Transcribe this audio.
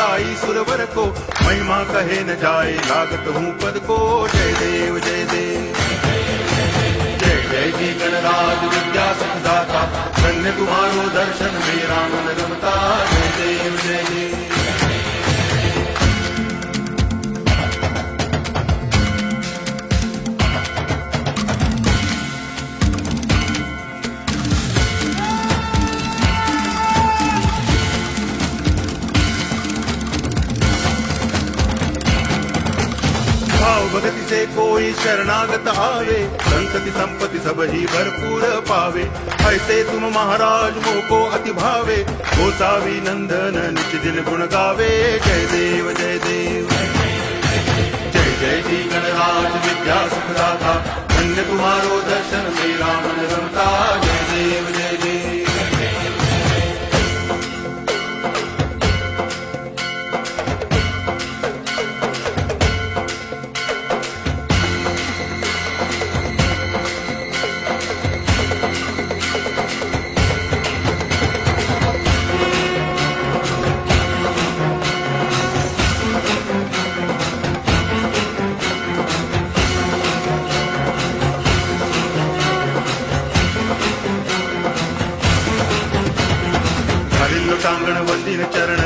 साई सुरवर को, महिमा कहे न जाए लागत हूँ पद को। जय देव जय देव जय जय जी गणराज विद्या सुखदाता, धन्य तुम्हारो दर्शन मेरा मन रमता। जय देव जय देव भाव भगति से कोई शरणागत आवे, संतति संपत्ति सब ही भरपूर पावे। ऐसे तुम महाराज मोको अति भावे, गोसावी नंदन नित्य दिन गुण गावे। जय देव जय देव जय जय जी गणराज विद्या सुखदाता, धन्य तुम्हारो दर्शन मेरा मन रमता। जय देव जय देव टांगण वंदिन चरण